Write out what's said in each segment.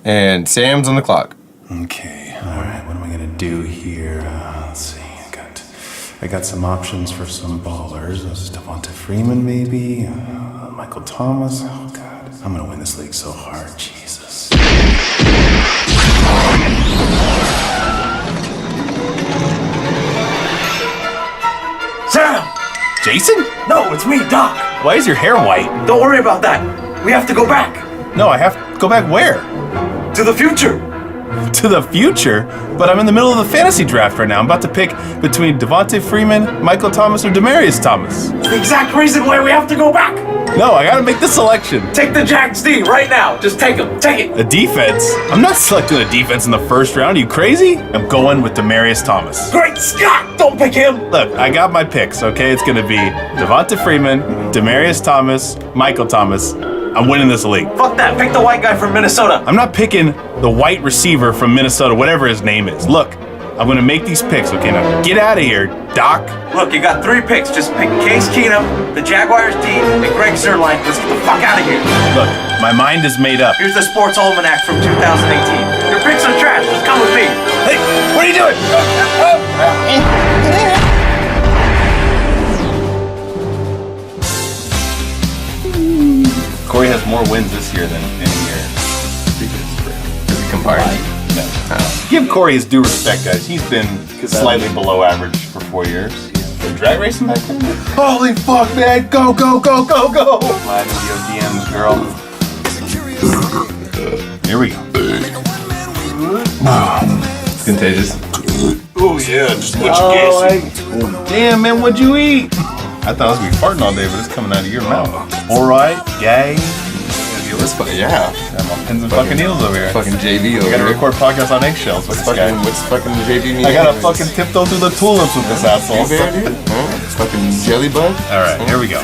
And Sam's on the clock. Okay, all right. What am I gonna do here? Let's see. I got some options for some ballers. This is Devonta Freeman, maybe. Michael Thomas. Oh God, I'm gonna win this league so hard. Jesus. Sam! Jason? No, it's me, Doc. Why is your hair white? Don't worry about that. We have to go back. No, I have to go back where? To the future. To the future? But I'm in the middle of the fantasy draft right now. I'm about to pick between Devonta Freeman, Michael Thomas, or Demaryius Thomas. It's the exact reason why we have to go back. No, I gotta make the selection. Take the Jags D right now. Just take him. Take it. A defense? I'm not selecting a defense in the first round. Are you crazy? I'm going with Demaryius Thomas. Great Scott! Don't pick him. Look, I got my picks, okay? It's gonna be Devonta Freeman, Demaryius Thomas, Michael Thomas. I'm winning this league. Fuck that. Pick the white guy from Minnesota. I'm not picking the white receiver from Minnesota, whatever his name is. Look, I'm gonna make these picks, okay? Now get out of here, Doc. Look, you got 3 picks. Just pick Case Keenum, the Jaguars D, and Greg Zuerlein. Let's get the fuck out of here. Look, my mind is made up. Here's the Sports Almanac from 2018. Your picks are trash. Just come with me. Hey, what are you doing? Corey has more wins this year than any year previous. Combined. No. Give Corey his due respect, guys. He's been slightly below average for 4 years. Been drag racing back then? Holy fuck, man! Go, go, go, go, go! Live in your DMs, girl. Here we go. It's contagious. Oh yeah, just what you guessing. Damn, man, what'd you eat? I thought I was gonna be farting all day, but it's coming out of your mouth. All right, gay. Yeah. I'm on pins and fucking needles over here. Fucking JV over I gotta here. record podcasts on eggshells with this guy. What's fucking JV mean? I gotta fucking tiptoe through the tulips with this asshole. Fucking jelly bud? Alright, here we go.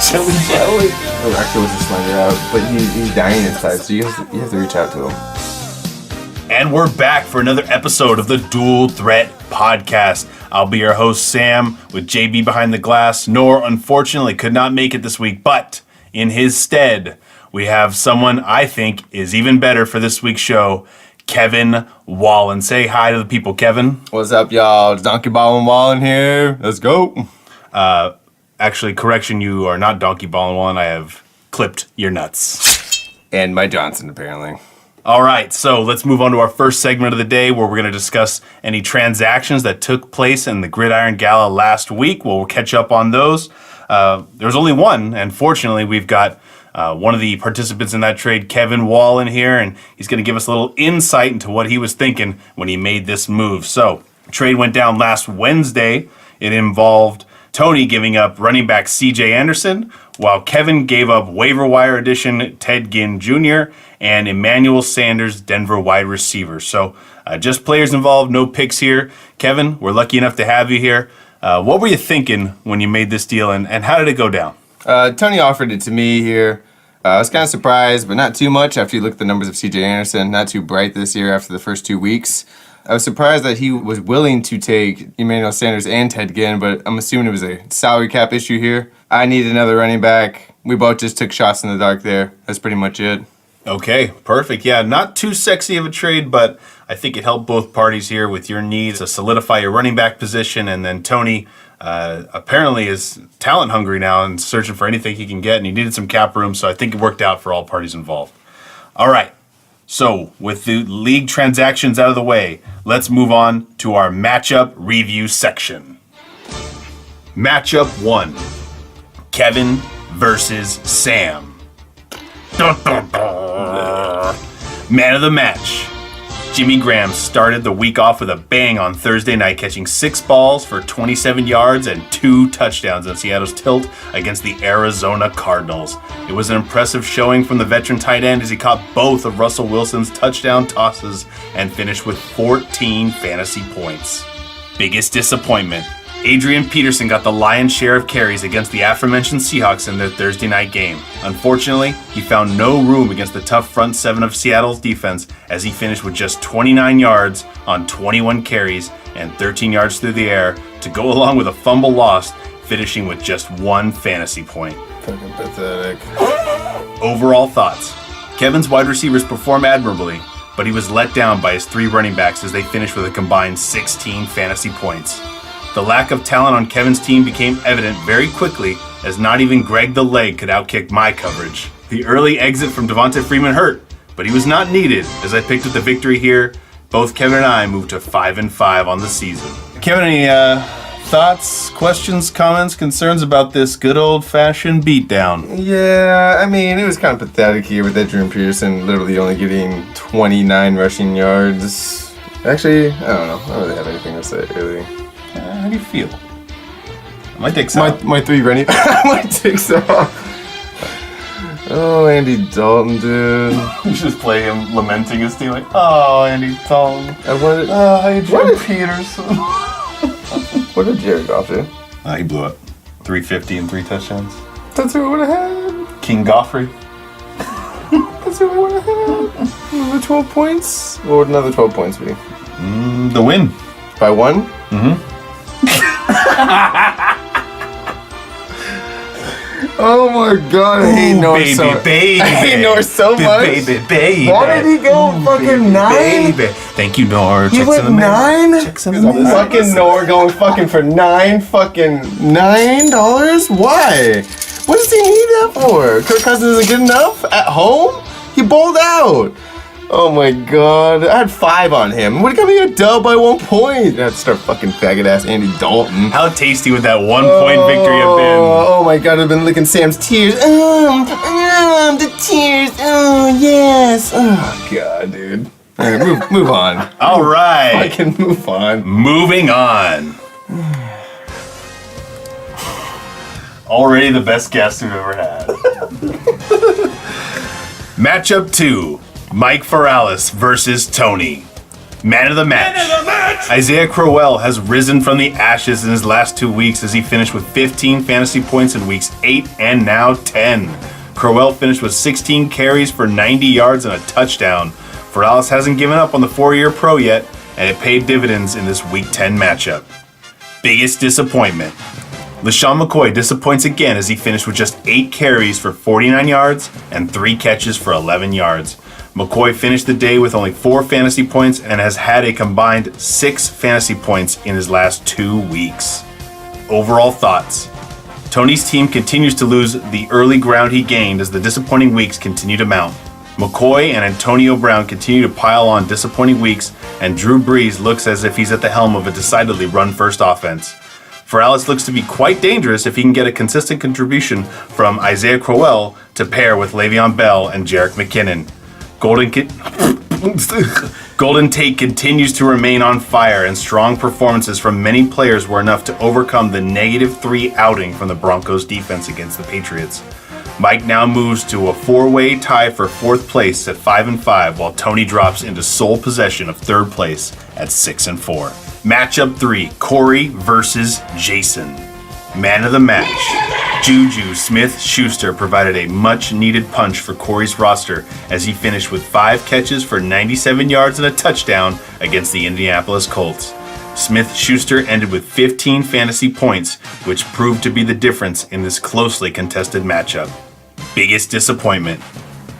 Jelly. Oh, actually, was a Slender out, but he's dying inside, so you have to reach out to him. And we're back for another episode of the Dual Threat Podcast. I'll be your host, Sam, with JB behind the glass. Nor, unfortunately, could not make it this week, but in his stead, we have someone I think is even better for this week's show, Kevin Wallen. Say hi to the people, Kevin. What's up, y'all? It's Donkey Ball and Wallen here. Let's go. Actually, correction, you are not Donkey Ball and Wallen. I have clipped your nuts. And Mike Johnson, apparently. All right, so let's move on to our first segment of the day where we're going to discuss any transactions that took place in the Gridiron Gala last week. We'll catch up on those. There's only one, and fortunately, we've got one of the participants in that trade, Kevin Wallen, here, and he's going to give us a little insight into what he was thinking when he made this move. So, trade went down last Wednesday. It involved Tony giving up running back C.J. Anderson, while Kevin gave up waiver wire addition Ted Ginn Jr. and Emmanuel Sanders, Denver wide receiver. So, just players involved, no picks here. Kevin, we're lucky enough to have you here. What were you thinking when you made this deal, and how did it go down? Tony offered it to me here. I was kind of surprised, but not too much after you look at the numbers of C.J. Anderson. Not too bright this year after the first 2 weeks. I was surprised that he was willing to take Emmanuel Sanders and Ted Ginn, but I'm assuming it was a salary cap issue here. I need another running back. We both just took shots in the dark there. That's pretty much it. Okay, perfect. Yeah, not too sexy of a trade, but I think it helped both parties here with your needs to solidify your running back position, and then Tony apparently is talent hungry now and searching for anything he can get, and he needed some cap room, so I think it worked out for all parties involved. All right, so with the league transactions out of the way, let's move on to our matchup review section. Matchup 1, Kevin versus Sam. Dun, dun, dun. Man of the match. Jimmy Graham started the week off with a bang on Thursday night, catching 6 balls for 27 yards and 2 touchdowns in Seattle's tilt against the Arizona Cardinals. It was an impressive showing from the veteran tight end as he caught both of Russell Wilson's touchdown tosses and finished with 14 fantasy points. Biggest disappointment. Adrian Peterson got the lion's share of carries against the aforementioned Seahawks in their Thursday night game. Unfortunately, he found no room against the tough front 7 of Seattle's defense as he finished with just 29 yards on 21 carries and 13 yards through the air to go along with a fumble lost, finishing with just 1 fantasy point. Fucking pathetic. Overall thoughts. Kevin's wide receivers performed admirably, but he was let down by his 3 running backs as they finished with a combined 16 fantasy points. The lack of talent on Kevin's team became evident very quickly as not even Greg the Leg could outkick my coverage. The early exit from Devonta Freeman hurt, but he was not needed as I picked up the victory here. Both Kevin and I moved to 5-5 on the season. Kevin, any thoughts, questions, comments, concerns about this good old-fashioned beatdown? Yeah, I mean, it was kind of pathetic here with Adrian Peterson literally only getting 29 rushing yards. Actually, I don't know. I don't really have anything to say, really. How do you feel? My dick's out. My 3 running... my dick's out. Oh, Andy Dalton, dude. You should just play him lamenting his team like, oh, Andy Dalton. I wanted... Adrian Peterson. What did Jared Goff do? He blew up. 350 and 3 touchdowns. That's who I would have had. King Goffrey. That's who I would have had. Another 12 points? What would another 12 points be? The win. By 1? Mm-hmm. Oh my god, I hate North so much. Baby. I hate North so much. Baby. Why did he go fucking 9? Baby. Thank you, Nor. He went 9? Checks in the mail. Fucking Nor going fucking for $9? Why? What does he need that for? Kirk Cousins isn't good enough? At home? He bowled out. Oh my god. I had 5 on him. Would have got me a dub by 1 point. I'd start fucking faggot ass Andy Dalton. How tasty would that 1 point victory have been? Oh my god, I've been licking Sam's tears. The tears. Oh, yes. Oh god, dude. All right, move on. All right. I can move on. Moving on. Already the best guest we've ever had. Matchup 2. Mike Ferralis versus Tony. Man of the match. Isaiah Crowell has risen from the ashes in his last 2 weeks as he finished with 15 fantasy points in weeks 8 and now 10. Crowell finished with 16 carries for 90 yards and a touchdown. Ferralis hasn't given up on the 4-year pro yet, and it paid dividends in this week 10 matchup. Biggest disappointment. LaShawn McCoy disappoints again as he finished with just 8 carries for 49 yards and 3 catches for 11 yards. McCoy finished the day with only 4 fantasy points and has had a combined 6 fantasy points in his last 2 weeks. Overall thoughts. Tony's team continues to lose the early ground he gained as the disappointing weeks continue to mount. McCoy and Antonio Brown continue to pile on disappointing weeks, and Drew Brees looks as if he's at the helm of a decidedly run-first offense. Ferralis looks to be quite dangerous if he can get a consistent contribution from Isaiah Crowell to pair with Le'Veon Bell and Jerick McKinnon. Golden Tate continues to remain on fire, and strong performances from many players were enough to overcome the -3 outing from the Broncos defense against the Patriots. Mike now moves to a 4-way tie for 4th place at 5-5, while Tony drops into sole possession of 3rd place at 6-4. Matchup 3, Corey versus Jason. Man of the match. Juju Smith-Schuster provided a much-needed punch for Corey's roster as he finished with 5 catches for 97 yards and a touchdown against the Indianapolis Colts. Smith-Schuster ended with 15 fantasy points, which proved to be the difference in this closely contested matchup. Biggest disappointment.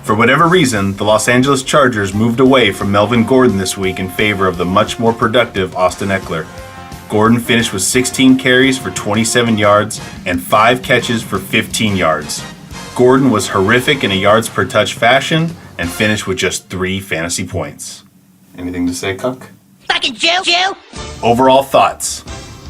For whatever reason, the Los Angeles Chargers moved away from Melvin Gordon this week in favor of the much more productive Austin Eckler. Gordon finished with 16 carries for 27 yards and 5 catches for 15 yards. Gordon was horrific in a yards per touch fashion and finished with just 3 fantasy points. Anything to say, Cuck? Fucking Joe. Overall thoughts.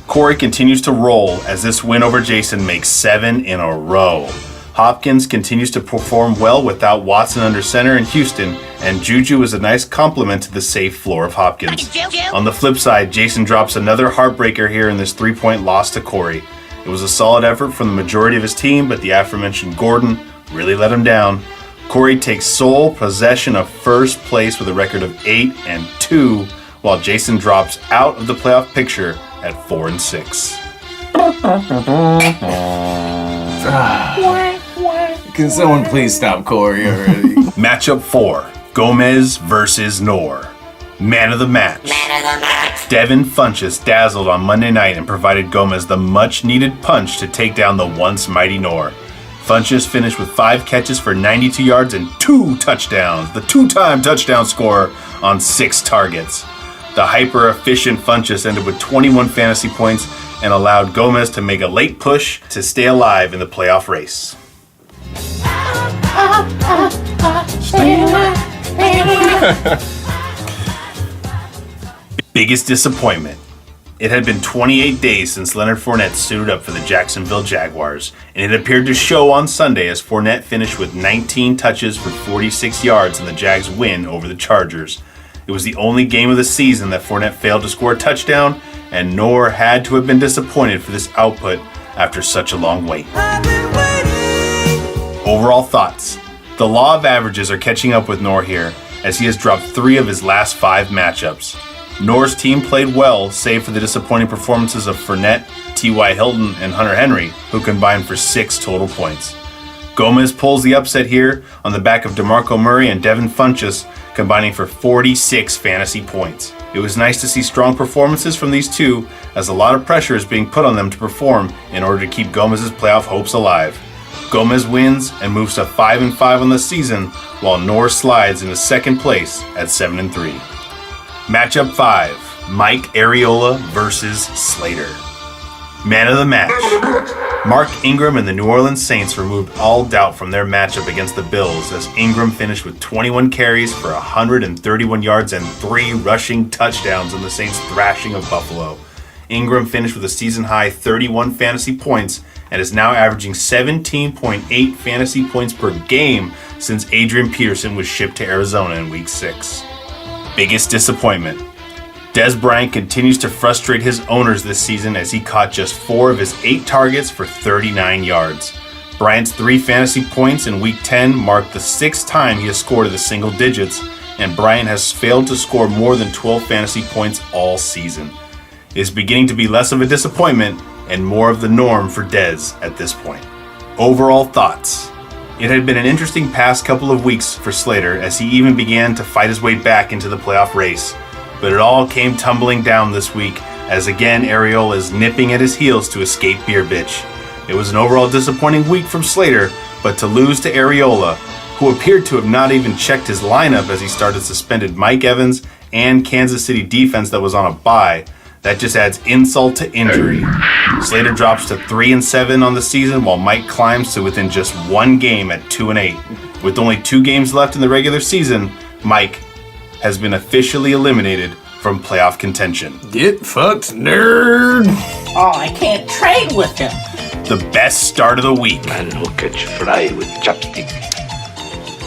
Corey continues to roll as this win over Jason makes 7 in a row. Hopkins continues to perform well without Watson under center in Houston, and Juju is a nice complement to the safe floor of Hopkins. On the flip side, Jason drops another heartbreaker here in this 3-point loss to Corey. It was a solid effort from the majority of his team, but the aforementioned Gordon really let him down. Corey takes sole possession of first place with a record of 8-2, while Jason drops out of the playoff picture at 4-6. Can someone please stop Corey already? Matchup 4, Gomez versus Nor. Man of the match. Devin Funchess dazzled on Monday night and provided Gomez the much-needed punch to take down the once mighty Nor. Funchess finished with 5 catches for 92 yards and 2 touchdowns, the 2-time touchdown scorer on 6 targets. The hyper-efficient Funchess ended with 21 fantasy points and allowed Gomez to make a late push to stay alive in the playoff race. Biggest disappointment. It had been 28 days since Leonard Fournette suited up for the Jacksonville Jaguars, and it appeared to show on Sunday as Fournette finished with 19 touches for 46 yards in the Jags' win over the Chargers. It was the only game of the season that Fournette failed to score a touchdown, and Noor had to have been disappointed for this output after such a long wait. Overall thoughts. The law of averages are catching up with Noor here, as he has dropped 3 of his last 5 matchups. Noor's team played well, save for the disappointing performances of Fournette, T.Y. Hilton, and Hunter Henry, who combined for 6 total points. Gomez pulls the upset here on the back of DeMarco Murray and Devin Funchess, combining for 46 fantasy points. It was nice to see strong performances from these two, as a lot of pressure is being put on them to perform in order to keep Gomez's playoff hopes alive. Gomez wins and moves to 5-5 on the season, while Noor slides into second place at 7-3. Matchup 5, Mike Areola versus Slater. Man of the match. Mark Ingram and the New Orleans Saints removed all doubt from their matchup against the Bills, as Ingram finished with 21 carries for 131 yards and 3 rushing touchdowns in the Saints' thrashing of Buffalo. Ingram finished with a season-high 31 fantasy points and is now averaging 17.8 fantasy points per game since Adrian Peterson was shipped to Arizona in Week 6. Biggest disappointment. Des Bryant continues to frustrate his owners this season as he caught just 4 of his 8 targets for 39 yards. Bryant's 3 fantasy points in Week 10 marked the 6th time he has scored in the single digits, and Bryant has failed to score more than 12 fantasy points all season. It is beginning to be less of a disappointment and more of the norm for Des at this point. Overall thoughts. It had been an interesting past couple of weeks for Slater as he even began to fight his way back into the playoff race. But it all came tumbling down this week as again Areola is nipping at his heels to escape Beer Bitch. It was an overall disappointing week from Slater, but to lose to Areola, who appeared to have not even checked his lineup as he started suspended Mike Evans and Kansas City defense that was on a bye, that just adds insult to injury. Slater drops to 3-7 on the season, while Mike climbs to within just 1 game at 2-8. With only 2 games left in the regular season, Mike has been officially eliminated from playoff contention. Get fucked, nerd! Oh, I can't trade with him. The best start of the week. Man who catch fly with chopstick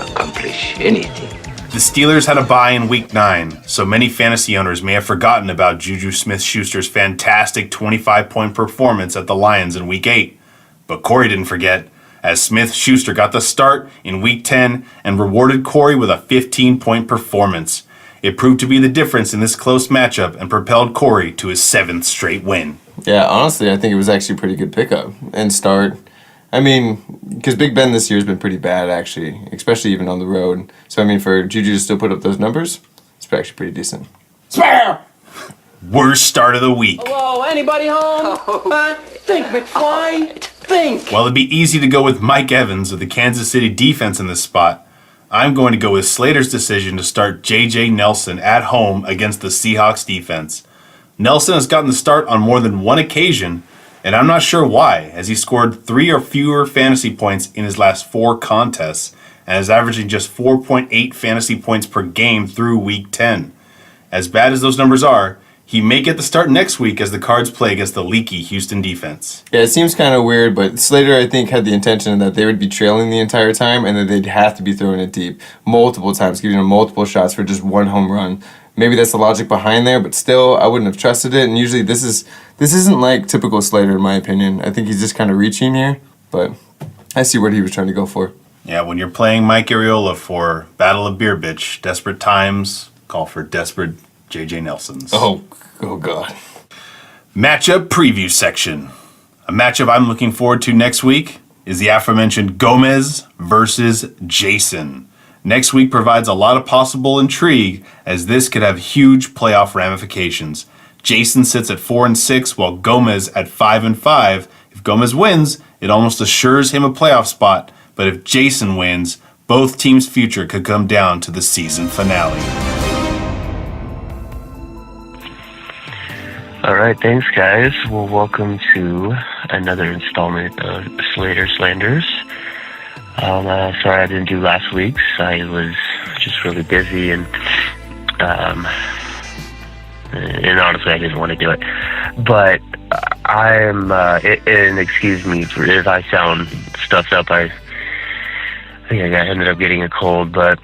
accomplish anything. The Steelers had a bye in Week 9, so many fantasy owners may have forgotten about Juju Smith-Schuster's fantastic 25-point performance at the Lions in Week 8. But Corey didn't forget, as Smith-Schuster got the start in Week 10 and rewarded Corey with a 15-point performance. It proved to be the difference in this close matchup and propelled Corey to his 7th straight win. Yeah, honestly, I think it was actually a pretty good pickup and start. I mean, because Big Ben this year has been pretty bad, actually, especially even on the road. So, I mean, for Juju to still put up those numbers, it's actually pretty decent. Spare! Worst start of the week. Hello, anybody home? Think, McFly. Think. While it'd be easy to go with Mike Evans of the Kansas City defense in this spot, I'm going to go with Slater's decision to start J.J. Nelson at home against the Seahawks defense. Nelson has gotten the start on more than one occasion, and I'm not sure why, as he scored 3 or fewer fantasy points in his last 4 contests, and is averaging just 4.8 fantasy points per game through Week 10. As bad as those numbers are, he may get the start next week as the Cards play against the leaky Houston defense. Yeah, it seems kind of weird, but Slater, I think, had the intention that they would be trailing the entire time and that they'd have to be throwing it deep multiple times, giving them multiple shots for just 1 home run. Maybe that's the logic behind there, but still, I wouldn't have trusted it. And usually this isn't like typical Slater, in my opinion. I think he's just kind of reaching here, but I see what he was trying to go for. Yeah, when you're playing Mike Areola for Battle of Beer Bitch, desperate times call for desperate J.J. Nelsons. Oh God. Matchup preview section. A matchup I'm looking forward to next week is the aforementioned Gomez versus Jason. Next week provides a lot of possible intrigue, as this could have huge playoff ramifications. Jason sits at 4-6, while Gomez at 5-5. If Gomez wins, it almost assures him a playoff spot, but if Jason wins, both teams' future could come down to the season finale. All right, thanks, guys. Well, welcome to another installment of Slater Slanders. Sorry I didn't do last week's. I was just really busy, and honestly, I didn't want to do it. But and excuse me if I sound stuffed up. I think I ended up getting a cold, but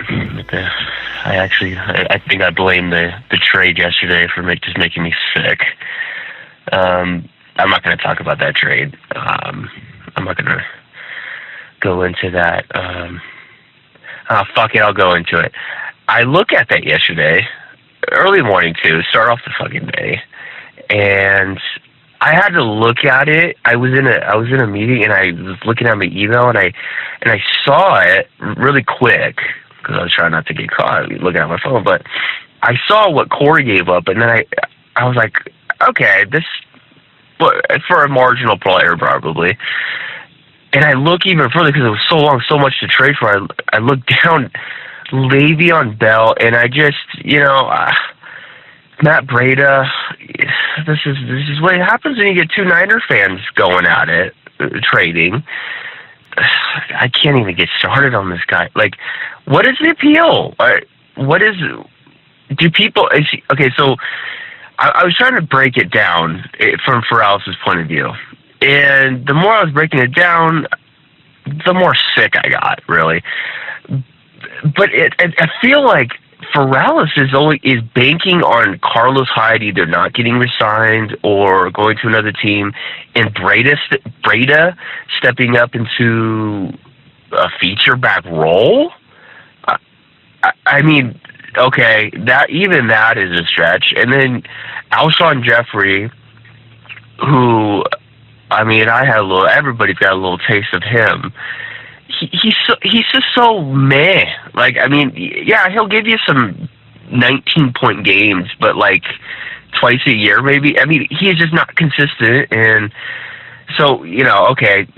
I think I blame the trade yesterday for just making me sick. I'm not going to talk about that trade. I'm not going to go into that. Fuck it, I'll go into it. I look at that yesterday, early morning too, start off the fucking day, and I had to look at it. I was in a meeting, and I was looking at my email, and I saw it really quick because I was trying not to get caught looking at my phone. But I saw what Corey gave up, and then I was like, okay, this for a marginal player probably. And I look even further because it was so long, so much to trade for. I looked down Le'Veon Bell, and I just, Matt Breida. This is what happens when you get two Niner fans going at it, trading. I can't even get started on this guy. Like, what is the appeal? Do people? Okay, so I was trying to break it down from Feralis's point of view. And the more I was breaking it down, the more sick I got, really. But I feel like Feralis is banking on Carlos Hyde either not getting re-signed or going to another team, and Breida stepping up into a feature back role. I mean, okay, that is a stretch. And then Alshon Jeffrey, who, I mean, everybody's got a little taste of him. He's just so meh. Like, I mean, yeah, he'll give you some 19-point games, but like twice a year maybe. I mean, he's just not consistent. And so, okay,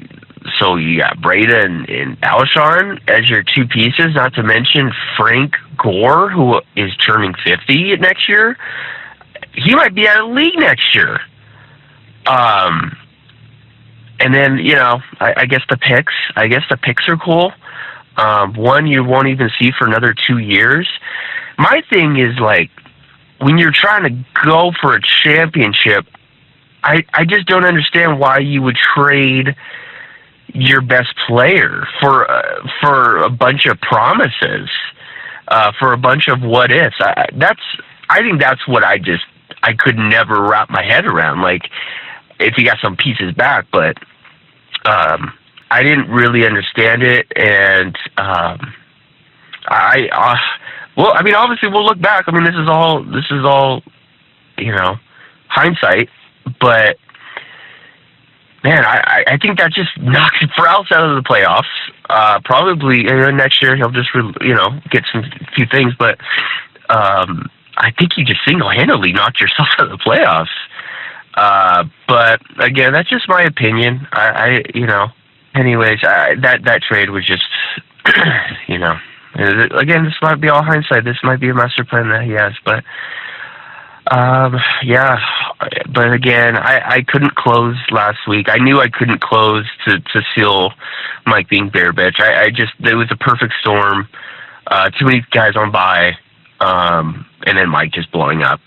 so you got Breida and Alshon as your two pieces, not to mention Frank Gore, who is turning 50 next year. He might be out of the league next year. And then, I guess the picks. I guess the picks are cool. One you won't even see for another 2 years. My thing is, like, when you're trying to go for a championship, I just don't understand why you would trade your best player for a bunch of promises, for a bunch of what ifs. I think that's what I could never wrap my head around. Like, if you got some pieces back, but I didn't really understand it, and well, I mean, obviously we'll look back. I mean, this is all hindsight, but man, I think that just knocks Feralis out of the playoffs. Probably next year he'll just get some few things, but I think you just single-handedly knocked yourself out of the playoffs. But again, that's just my opinion. Anyways, that trade was just, again, this might be all hindsight. This might be a master plan that he has, but, yeah, but again, I couldn't close last week. I knew I couldn't close to seal Mike being bear bitch. It was a perfect storm. Too many guys on bye, and then Mike just blowing up.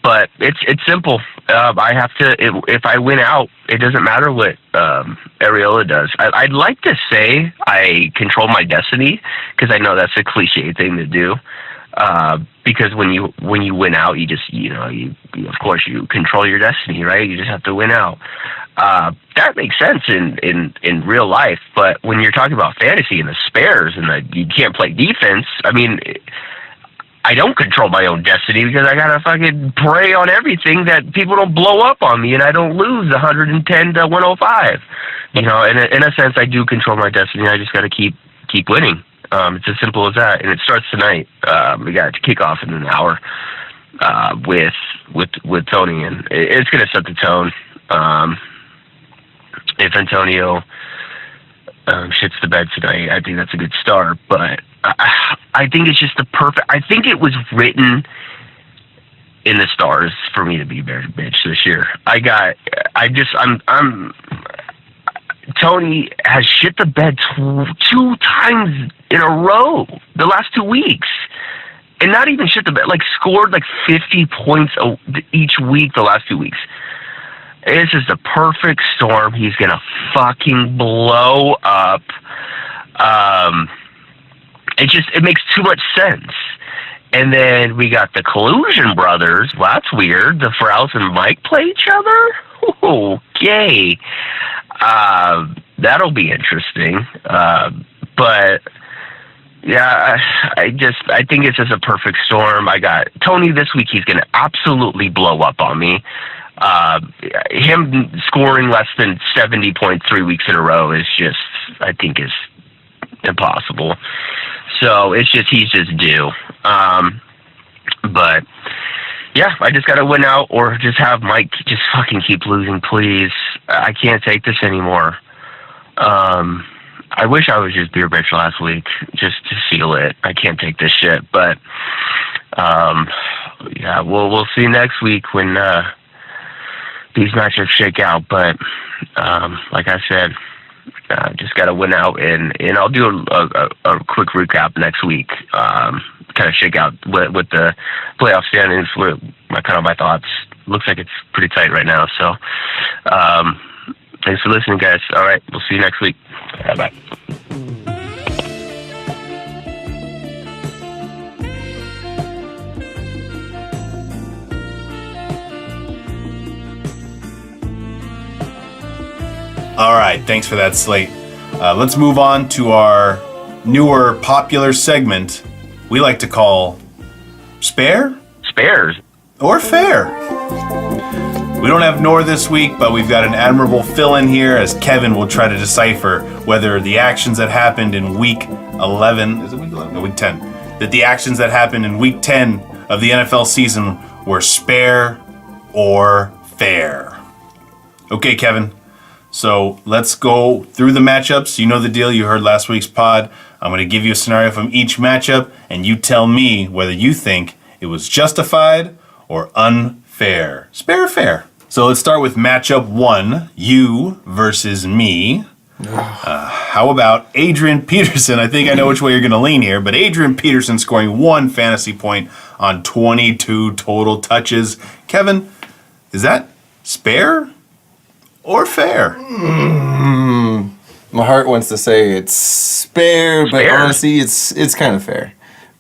But it's simple. I have to, if I win out, it doesn't matter what Ariola does. I'd like to say I control my destiny, because I know that's a cliche thing to do. Because when you win out, you just, you of course you control your destiny, right? You just have to win out. That makes sense in real life, but when you're talking about fantasy and the spares and you can't play defense, I mean, I don't control my own destiny, because I gotta fucking pray on everything that people don't blow up on me and I don't lose 110 to 105. In a sense, I do control my destiny. I just gotta keep winning. It's as simple as that, and it starts tonight. We got to kick off in an hour with Tony, and it's gonna set the tone. if Antonio shits the bed tonight, I think that's a good start. But I think it's just the perfect. I think it was written in the stars for me to be Bears bitch this year. I'm. Tony has shit the bed two times in a row the last 2 weeks. And not even shit the bed, like scored like 50 points each week the last 2 weeks. This is the perfect storm. He's going to fucking blow up. It makes too much sense. And then we got the Collusion Brothers. Well, that's weird. The Frouse and Mike play each other? Okay. That'll be interesting. But yeah, I think it's just a perfect storm. I got Tony this week. He's going to absolutely blow up on me. Him scoring less than 70 points 3 weeks in a row is just, I think, is impossible. So he's just due. But yeah, I just got to win out or just have Mike just fucking keep losing, please. I can't take this anymore. I wish I was just beer bitch last week just to seal it. I can't take this shit. But yeah, we'll see next week when these matchups shake out. But like I said, just got to win out, and I'll do a quick recap next week. Kind of shake out with the playoff standings. With my thoughts. Looks like it's pretty tight right now. So thanks for listening, guys. All right, we'll see you next week. Bye. All right, thanks for that, Slate. Let's move on to our newer popular segment we like to call Spare? Spares. Or Fair. We don't have Nor this week, but we've got an admirable fill-in here as Kevin will try to decipher whether the actions that happened in week 11, is it week 11? No, week 10. That the actions that happened in week 10 of the NFL season were spare or fair. Okay, Kevin. So let's go through the matchups. You know the deal. You heard last week's pod. I'm going to give you a scenario from each matchup, and you tell me whether you think it was justified or unfair. Spare or fair? So let's start with matchup 1, you versus me. How about Adrian Peterson? I think I know which way you're going to lean here, but Adrian Peterson scoring 1 fantasy point on 22 total touches. Kevin, is that spare or fair? My heart wants to say it's spare, but honestly, it's kind of fair.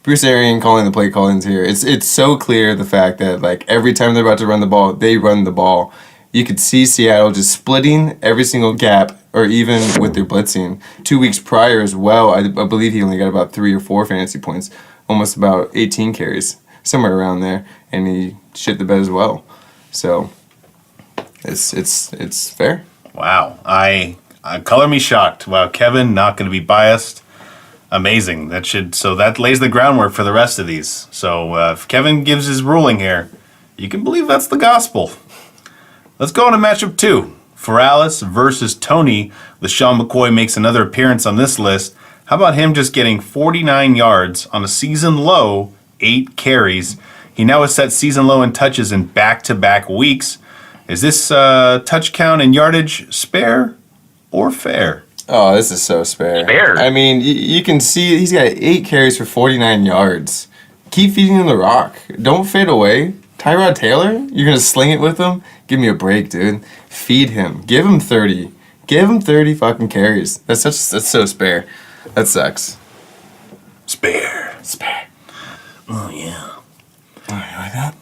Bruce Arian calling the play callings here. It's so clear the fact that like every time they're about to run the ball, they run the ball. You could see Seattle just splitting every single gap, or even with their blitzing. 2 weeks prior as well, I believe he only got about 3 or 4 fantasy points, almost about 18 carries, somewhere around there, and he shit the bed as well. So it's fair. Wow, I color me shocked. Wow, Kevin not going to be biased. Amazing. That lays the groundwork for the rest of these. So if Kevin gives his ruling here, you can believe that's the gospel. Let's go on to matchup 2. Ferralis versus Tony. LaShawn McCoy makes another appearance on this list. How about him just getting 49 yards on a season low 8 carries? He now has set season low in touches in back-to-back weeks. Is this touch count and yardage spare or fair? Oh, this is so spare. Spare. I mean, you can see he's got 8 carries for 49 yards. Keep feeding him the rock. Don't fade away. Tyrod Taylor, you're going to sling it with him? Give me a break, dude. Feed him. Give him 30. Give him 30 fucking carries. That's so spare. That sucks. Spare. Oh, yeah. Oh, you like that?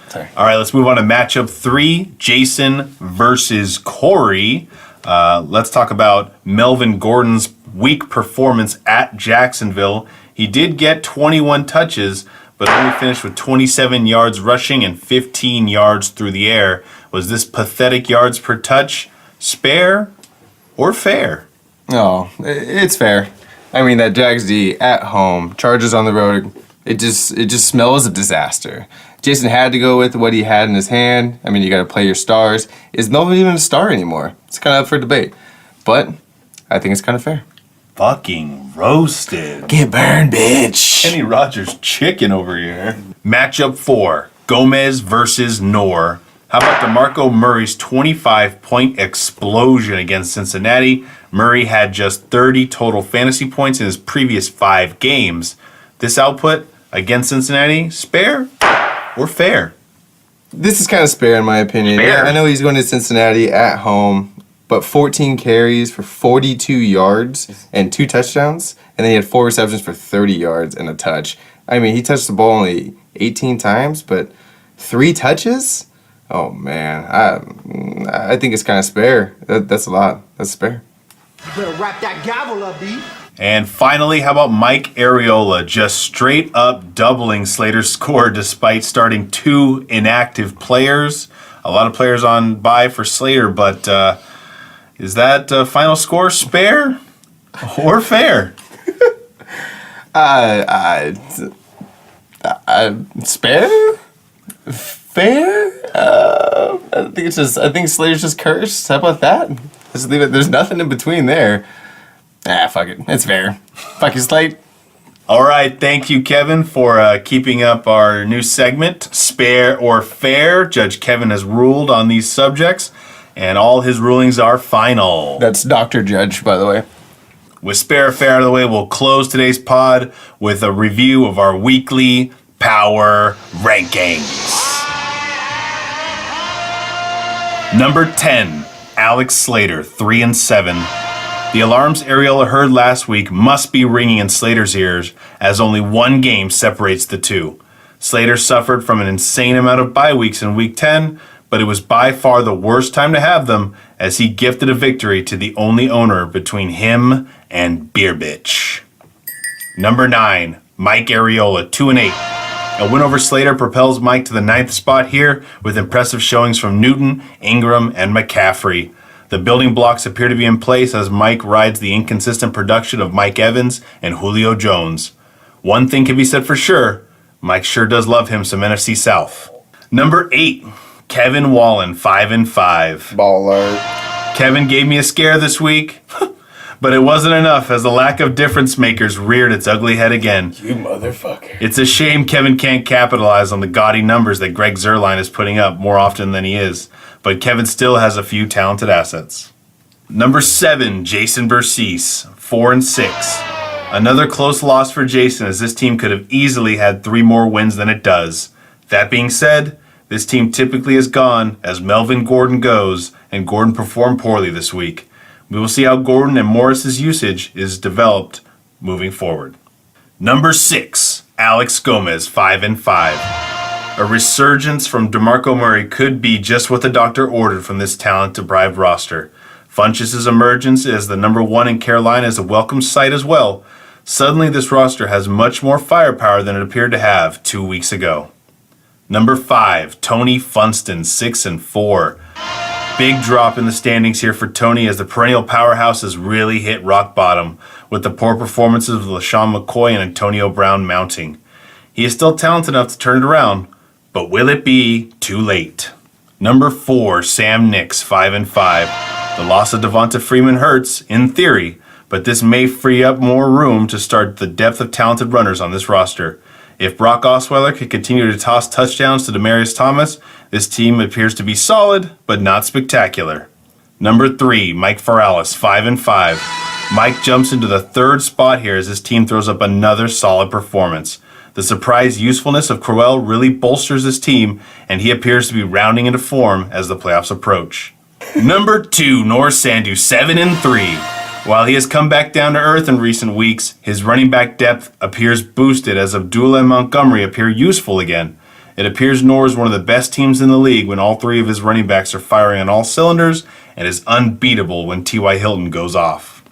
Sorry. All right, let's move on to matchup 3. Jason versus Corey. Let's talk about Melvin Gordon's weak performance at Jacksonville. He did get 21 touches, but only finished with 27 yards rushing and 15 yards through the air. Was this pathetic yards per touch spare or fair? Oh, it's fair. I mean, that Jags D at home, Chargers on the road, It just smells of disaster. Jason had to go with what he had in his hand. I mean, you got to play your stars. Is Melvin even a star anymore? It's kind of up for debate. But I think it's kind of fair. Fucking roasted. Get burned, bitch. Kenny Rogers chicken over here. Matchup 4, Gomez versus Noor. How about DeMarco Murray's 25-point explosion against Cincinnati? Murray had just 30 total fantasy points in his previous 5 games. This output against Cincinnati, spare or fair? This is kind of spare in my opinion. Spare. Yeah, I know he's going to Cincinnati at home, but 14 carries for 42 yards and 2 touchdowns, and then he had 4 receptions for 30 yards and a touch. I mean, he touched the ball only 18 times, but 3 touches? Oh man, I think it's kind of spare. That's a lot. That's spare. You better wrap that gavel up, B. And finally, how about Mike Areola just straight up doubling Slater's score despite starting 2 inactive players? A lot of players on bye for Slater, but is that final score spare or fair? Spare? Fair? I think Slater's just cursed. How about that? Just leave it. There's nothing in between there. Fuck it. It's fair. Fuck you, Slate. All right, thank you, Kevin, for keeping up our new segment, Spare or Fair. Judge Kevin has ruled on these subjects, and all his rulings are final. That's Dr. Judge, by the way. With Spare or Fair out of the way, we'll close today's pod with a review of our weekly power rankings. Number 10, Alex Slater, 3-7. The alarms Areola heard last week must be ringing in Slater's ears, as only 1 game separates the two. Slater suffered from an insane amount of bye weeks in Week 10, but it was by far the worst time to have them, as he gifted a victory to the only owner between him and Beer Bitch. Number 9, Mike Areola, 2-8. A win over Slater propels Mike to the 9th spot here, with impressive showings from Newton, Ingram, and McCaffrey. The building blocks appear to be in place as Mike rides the inconsistent production of Mike Evans and Julio Jones. One thing can be said for sure, Mike sure does love him some NFC South. Number 8, Kevin Wallen, 5-5. Baller. Kevin gave me a scare this week, but it wasn't enough as the lack of difference makers reared its ugly head again. You motherfucker. It's a shame Kevin can't capitalize on the gaudy numbers that Greg Zuerlein is putting up more often than he is, but Kevin still has a few talented assets. Number 7, Jason Versees, 4-6. Another close loss for Jason, as this team could have easily had 3 more wins than it does. That being said, this team typically has gone as Melvin Gordon goes, and Gordon performed poorly this week. We will see how Gordon and Morris's usage is developed moving forward. Number 6, Alex Gomez, 5-5. A resurgence from DeMarco Murray could be just what the doctor ordered from this talent-deprived roster. Funchess' emergence as the number 1 in Carolina is a welcome sight as well. Suddenly, this roster has much more firepower than it appeared to have 2 weeks ago. Number 5, Tony Funston, 6-4. Big drop in the standings here for Tony as the perennial powerhouse has really hit rock bottom, with the poor performances of LaShawn McCoy and Antonio Brown mounting. He is still talented enough to turn it around, but will it be too late? Number 4, Sam Nix, 5-5. The loss of Devonta Freeman hurts, in theory, but this may free up more room to start the depth of talented runners on this roster. If Brock Osweiler could continue to toss touchdowns to Demaryius Thomas, this team appears to be solid, but not spectacular. Number 3, Mike Ferralis, 5-5. Mike jumps into the 3rd spot here as his team throws up another solid performance. The surprise usefulness of Crowell really bolsters his team, and he appears to be rounding into form as the playoffs approach. Number 2, Noor Sandu, 7-3. While he has come back down to earth in recent weeks, his running back depth appears boosted as Abdullah and Montgomery appear useful again. It appears Noor is one of the best teams in the league when all 3 of his running backs are firing on all cylinders, and is unbeatable when T.Y. Hilton goes off.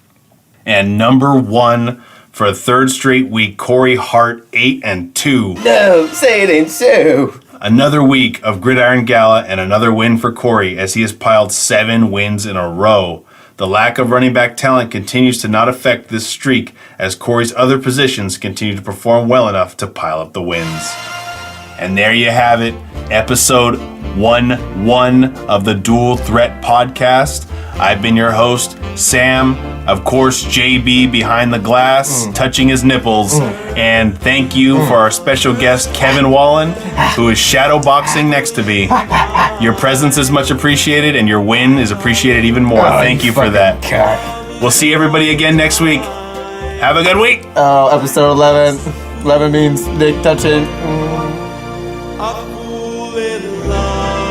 And number 1, for a 3rd straight week, Corey Hart, 8-2. No, say it ain't so. Another week of Gridiron Gala and another win for Corey as he has piled 7 wins in a row. The lack of running back talent continues to not affect this streak as Corey's other positions continue to perform well enough to pile up the wins. And there you have it, episode 1 of the Dual Threat Podcast. I've been your host, Sam. Of course, JB behind the glass, touching his nipples. And thank you for our special guest, Kevin Wallen, who is shadowboxing next to me. Your presence is much appreciated, and your win is appreciated even more. Thank you for that. We'll see everybody again next week. Have a good week. Oh, episode 11. 11 means dick touching. A fool in love.